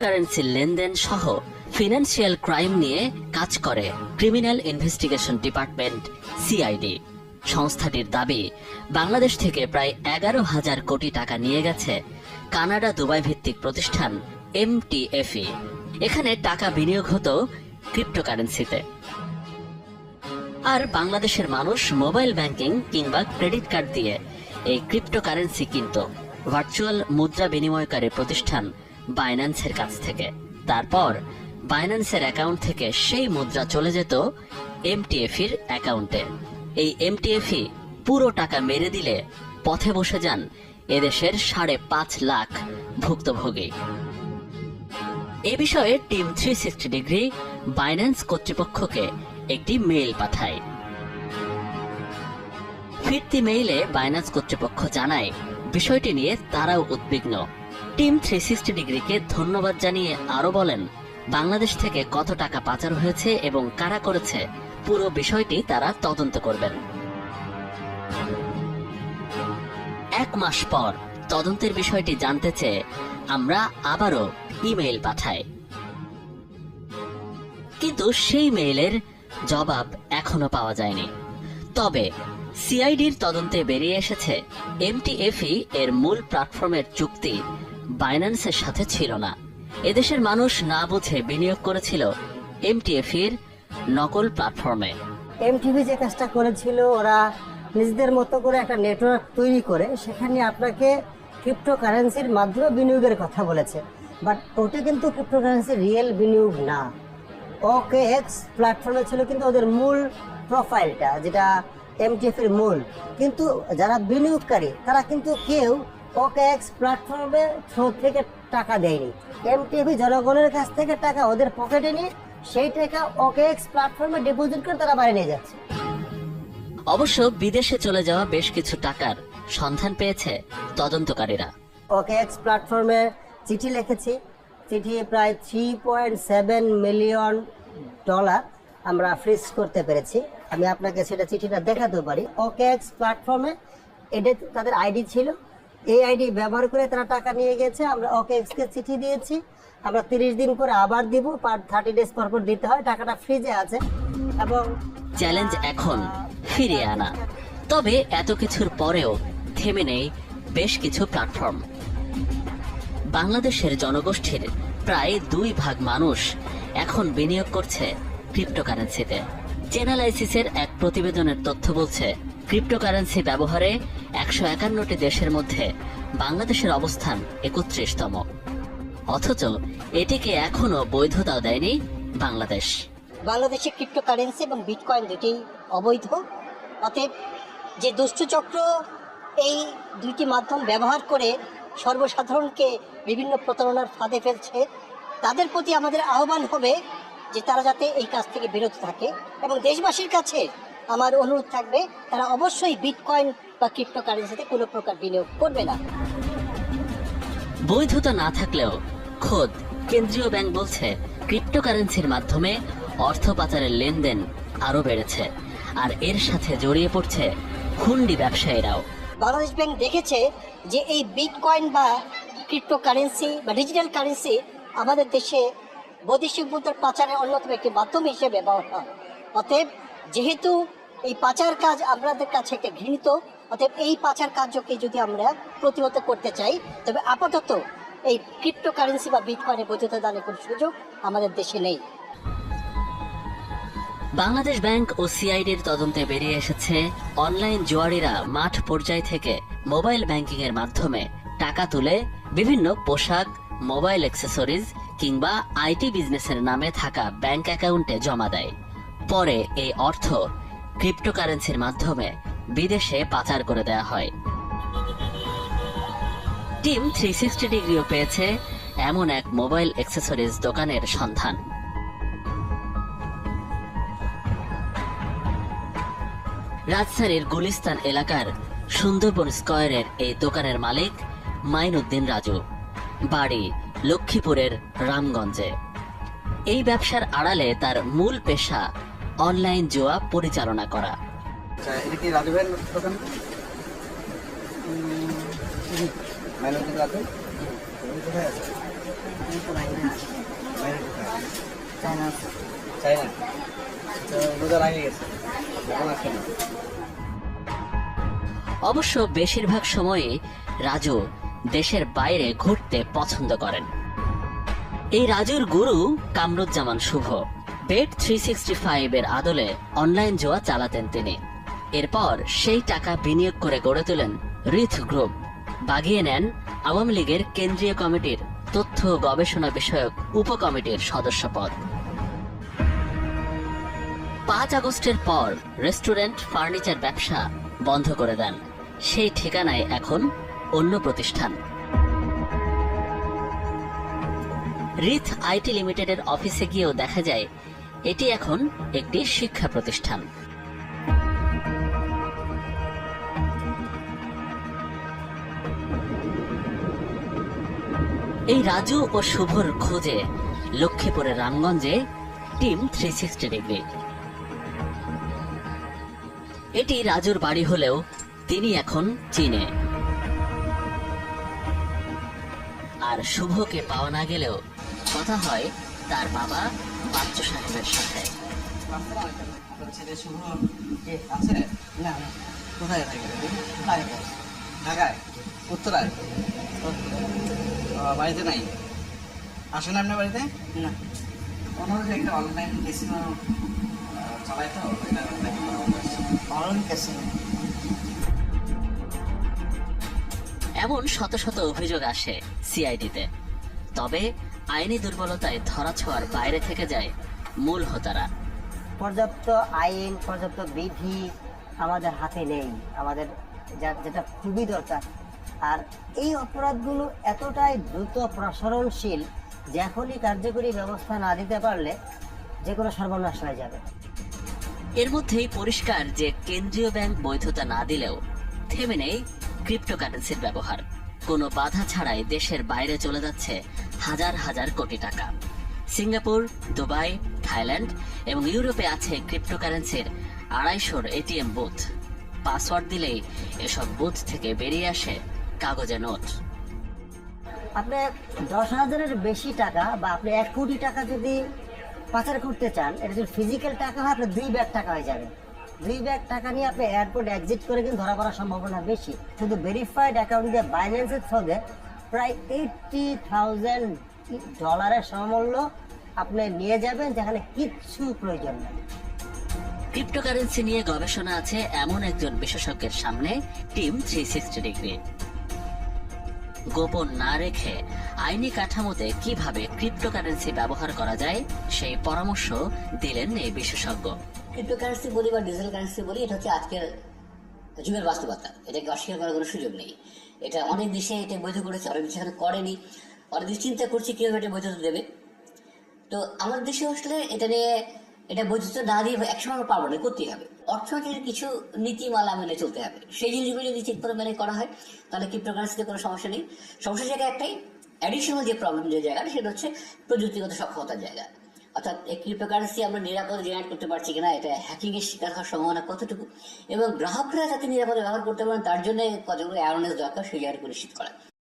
Currency লেনদেন সহ financial crime নিয়ে কাজ করে ক্রিমিনাল ইনভেস্টিগেশন ডিপার্টমেন্ট সিআইডি। সংস্থাটির দাবি, বাংলাদেশ থেকে প্রায় 11,000 কোটি টাকা নিয়ে গেছে কানাডা দুবাই ভিত্তিক প্রতিষ্ঠান এমটিএফই। এখানে টাকা বিনিয়োগ হতো ক্রিপ্টোকারেন্সিতে। আর বাংলাদেশের মানুষ মোবাইল ব্যাংকিং কিংবা ক্রেডিট কার্ড দিয়ে এই ক্রিপ্টোকারেন্সি কিনত ভার্চুয়াল মুদ্রা বিনিময়কারী প্রতিষ্ঠান বাইন্যান্সের কাছ থেকে। তারপর বাইন্যান্সের অ্যাকাউন্ট থেকে সেই মুদ্রা চলে যেত এমটিএফির অ্যাকাউন্টে। এই এমটিএফই পুরো টাকা মেরে দিলে পথে বসে যান এদেশের 5.5 লাখ ভুক্তভোগী। এ বিষয়ে টিম 360 ডিগ্রি বাইন্যান্স কর্তৃপক্ষকে একটি মেইল পাঠায়। ফিরতি মেইলে বাইন্যান্স কর্তৃপক্ষ জানায়, বিষয়টি নিয়ে তারাও উদ্বিগ্ন। টিম 360 ডিগ্রিকে ধন্যবাদ জানিয়ে আরো বলেন, বাংলাদেশ থেকে কত টাকা পাচার হয়েছে এবং কারা করেছে পুরো বিষয়টি তারা তদন্ত করবেন। 1 মাস পর তদন্তের বিষয়টি জানতে চেয়ে আমরা আবারও ইমেইল পাঠাই, কিন্তু সেই মেইলের জবাব এখনো পাওয়া যায়নি। তবে সিআইডির তদন্তে বেরিয়ে এসেছে এমটিএফই এর মূল প্ল্যাটফর্মের চুক্তি বাইন্যান্সের সাথে ছিল না। এদেশের মানুষ না বুঝে বিনিয়োগ করেছিল এমটিএফির নকল প্ল্যাটফর্মে। এমটিভি যে কাজটা করেছিল, ওরা নিজেদের মতো করে একটা নেটওয়ার্ক তৈরি করে সেখানে আপনাকে ক্রিপ্টোকারেন্সির মাধ্যমে বিনিয়োগের কথা বলেছে, বাট ওটা কিন্তু ক্রিপ্টোকারেন্সির রিয়েল বিনিয়োগ না। OKX প্ল্যাটফর্মে ছিল কিন্তু ওদের মূল প্রোফাইলটা, যেটা এমটিএফের মূল। কিন্তু যারা বিনিয়োগকারী তারা কিন্তু কেউ OKX প্ল্যাটফর্মের থ্রু থেকে টাকা দেয়নি। এমটিএফ জনগণের কাছ থেকে টাকা ওদের পকেটে নিয়ে সেই টাকা OKX প্ল্যাটফর্মে ডিপোজিট করে তারা বাইরে নিয়ে যাচ্ছে। অবশ্য বিদেশে চলে যাওয়া বেশ কিছু টাকার সন্ধান পেয়েছে তদন্তকারীরা। OKX প্ল্যাটফর্মে চিঠি লিখেছি, চিঠি প্রায় $3.7 মিলিয়ন আমরা ফ্রিজ করতে পেরেছি। আমি আপনাকে সেটা চিঠিটা দেখাতে পারি। OKX প্ল্যাটফর্মে এটা তাদের আইডি ছিল, এই আইডি ব্যবহার করে তারা টাকা নিয়ে গেছে। আমরা OKX কে চিঠি দিয়েছি, আমরা 30 দিন পরে আবার দিব, 30 ডেজ পর পর দিতে হয়। টাকাটা ফ্রিজে আছে এবং চ্যালেঞ্জ এখন ফিরিয়ে আনা। তবে এত কিছুর পরেও থেমে নেই বেশ কিছু প্ল্যাটফর্ম। বাংলাদেশের জনগোষ্ঠীর প্রায় 2 ভাগ মানুষ এখন বিনিয়োগ করছে ক্রিপ্টোকারেন্সিতে। চেনালাইসিসের এক প্রতিবেদনের তথ্য বলছে, ক্রিপ্টোকারেন্সি ব্যবহারে 151টি দেশের মধ্যে বাংলাদেশের অবস্থান 31তম। অথচ এটিকে এখনো বৈধতা দেয়নি বাংলাদেশ। বাংলাদেশে ক্রিপ্টোকারেন্সি এবং বিটকয়েন দুটি অবৈধ। অতএব যে দুষ্টচক্র এই দুইটি মাধ্যম ব্যবহার করে সর্বসাধারণকে বিভিন্ন প্রতারণার ফাঁদে ফেলছে, তাদের প্রতি আমাদের আহ্বান হবে যে তারা যাতে এই কাজ থেকে বিরত থাকে। এবং দেশবাসীর কাছে আমার অনুরোধ থাকবে, তারা অবশ্যই বিটকয়েন বা ক্রিপ্টোকারেন্সিতে কোনো প্রকার বিনিয়োগ করবে না। বৈধতা না থাকলেও খোদ কেন্দ্রীয় ব্যাংক বলছে, ক্রিপ্টোকারেন্সির মাধ্যমে অর্থ পাচারের লেনদেন আরো বেড়েছে, আর এর সাথে জড়িয়ে পড়ছে হুন্ডি ব্যবসায়ীরাও। বাংলাদেশ ব্যাংক দেখেছে যে এই বিটকয়েন বা ক্রিপ্টোকারেন্সি বা ডিজিটাল কারেন্সি আমাদের দেশে বৈদেশিক মুদ্রার পাচারের অন্যতম একটি মাধ্যম হিসেবে ব্যবহার হয়। অতএব যেহেতু এই পাচার কাজ আমাদের কাছে একটা ঘৃণিত, অতএব এই পাচার কার্যকে যদি আমরা প্রতিহত করতে চাই, তবে আপাতত এই ক্রিপ্টোকারেন্সি বা বিটকয়েনের বৈধতা দানের কোনো সুযোগ আমাদের দেশে নেই। বাংলাদেশ ব্যাংক ও সিআইডির তদন্তে বেরিয়ে এসেছে, অনলাইন জুয়ারিরা মাঠ পর্যায় থেকে মোবাইল ব্যাংকিং এর মাধ্যমে টাকা তুলে বিভিন্ন পোশাক, মোবাইল অ্যাক্সেসরিজ কিংবা আইটি বিজনেসের নামে থাকা ব্যাংক অ্যাকাউন্টে জমা দেয়। পরে এই অর্থ ক্রিপ্টোকারেন্সির মাধ্যমে বিদেশে পাচার করে দেওয়া হয়। টিম 360 ডিগ্রিও পেয়েছে এমন এক মোবাইল অ্যাক্সেসরিজ দোকানের সন্ধান। রাজধানীর গুলিস্তান এলাকার সুন্দরবন স্কয়ারের এই দোকানের মালিক মাইনুদ্দিন রাজু, বাড়ি লক্ষ্মীপুরের রামগঞ্জে। এই ব্যবসার আড়ালে তার মূল পেশা অনলাইন জুয়া পরিচালনা করা। এই তো বাইরে আছে। বাইরে কোথায়? চায়না আছে। চাই না, তো রোজা লাগিয়ে গেছে, এখন আসে না। অবশ্য বেশিরভাগ সময়ে রাজু দেশের বাইরে ঘুরতে পছন্দ করেন। এই রাজুর গুরু কামরুজ্জামান শুভ। বেট 365 এর আদলে অনলাইন জুয়া চালাতেন তিনি। এরপর সেই টাকা বিনিয়োগ করে গড়ে তোলেন রিথ গ্রুপ, বাগিয়ে নেন আওয়ামী লীগের কেন্দ্রীয় কমিটির তথ্য গবেষণা বিষয়ক উপকমিটির সদস্য পদ। 5 আগস্টের পর রেস্টুরেন্ট, ফার্নিচার ব্যবসা বন্ধ করে দেন। সেই ঠিকানায় এখন অন্য প্রতিষ্ঠান। রিথ আইটি লিমিটেডের অফিসে গিয়েও দেখা যায় এটি এখন একটি শিক্ষা প্রতিষ্ঠান। এই রাজু ও শুভর খোঁজে লক্ষ্মীপুরের রামগঞ্জে টিম 360 ডিগ্রি। এটি রাজুর বাড়ি হলেও তিনি এখন চীনে। আর শুভকে পাওয়া না গেলেও কথা হয় তার বাবা বাচ্চু সাহেবের সাথে। আপনার ছেলে শুভ আছে? না না, কোথায় থাকে? বাইরে আছে। ঢাকায়, উত্তরায়। বাড়িতে নাই? আসেন আপনার বাড়িতে? না, ওনারা যে একটা অনলাইন ক্যাসিনো চালায়, তো এটা নাকি অনলাইন ক্যাসিনো। এমন শত শত অভিযোগ আসে সিআইডিতে। তবে আইনি দুর্বলতায় ধরাছোঁয়ার বাইরে থেকে যায় মূল হোতারা। পর্যাপ্ত আইন, পর্যাপ্ত বিধি আমাদের হাতে নেই, আমাদের যেটা খুবই দরকার। আর এই অপরাধগুলো এতটাই দ্রুত প্রসারণশীল যে এখনই কার্যকরী ব্যবস্থা না দিতে পারলে যে কোনো সর্বনাশ হয়ে যাবে। এর মধ্যেই পরিষ্কার যে কেন্দ্রীয় ব্যাংক বৈধতা না দিলেও থেমে নেই ক্রিপ্টোকারেন্সির ব্যবহার। কোনো বাধা ছাড়াই দেশের বাইরে চলে যাচ্ছে হাজার হাজার কোটি টাকা। সিঙ্গাপুর, দুবাই, থাইল্যান্ড এবং ইউরোপে আছে ক্রিপ্টোকারেন্সির 250 এটিএম বুথ। পাসওয়ার্ড দিলেই এসব বুথ থেকে বেরিয়ে আসে কাগজে নোট। আপনি 10,000-এর বেশি টাকা বা আপনি 1 কোটি টাকা যদি পাচার করতে চান, এটা যদি ফিজিক্যাল টাকা হয় আপনার 2 ব্যাগ টাকা হয়ে যাবে। 2 ব্যাগ টাকা নিয়ে আপনি এয়ারপোর্ট এক্সিট করে কিন্তু ধরা পড়ার সম্ভাবনা বেশি। শুধু ভেরিফাইড অ্যাকাউন্ট দিয়ে বাইন্যান্সের থ্রুতে প্রায় $80,000 সমমূল্য আপনি নিয়ে যাবেন, যেখানে কিচ্ছু প্রয়োজন নেই। ক্রিপ্টোকারেন্সি নিয়ে গবেষণা আছে এমন একজন বিশেষজ্ঞের সামনে টিম 360 ডিগ্রি। গোপন না রেখে আইনি কাঠামোতে কিভাবে ক্রিপ্টোকারেন্সি ব্যবহার করা যায় সেই পরামর্শ দিলেন এই বিশেষজ্ঞ। ক্রিপ্টোকারেন্সি বলি বা ডিজিটাল কারেন্সি বলি, এটা হচ্ছে আজকের যুগের বাস্তবতা। এটাকে অস্বীকার করার কোনো সুযোগ নেই। এটা অনেক দেশে এটা বৈধ করেছে, অনেক দেশে এখানে করেনি, অনেক দেশ চিন্তা করছে কিভাবে এটা বৈধতা দেবে। তো আমাদের দেশে আসলে এটা নিয়ে এটা বৈধতা না দিয়ে একসময় আমরা পারবো না, করতেই হবে। অর্থনীতির কিছু নীতিমালা মেনে চলতে হবে। সেই জিনিসগুলো যদি ঠিক করে মেনে করা হয় তাহলে ক্রিপ্টোকারেন্সিতে কোনো সমস্যা নেই। সমস্যার জায়গা একটাই, অ্যাডিশনাল যে প্রবলেম যে জায়গাটা সেটা হচ্ছে প্রযুক্তিগত সক্ষমতার জায়গা। অর্থাৎ এই ক্রিপ্টোকারেন্সি আমরা নিরাপদে জেনারেট করতে পারছি কিনা, এটা হ্যাকিং এর শিকার হওয়ার সম্ভাবনা কতটুকু, এবং গ্রাহকরা যাতে নিরাপদে ব্যবহার করতে পারেন তার জন্য কতগুলো অ্যাওয়ারনেস দরকার, সেই জায়গাটা নিশ্চিত করা।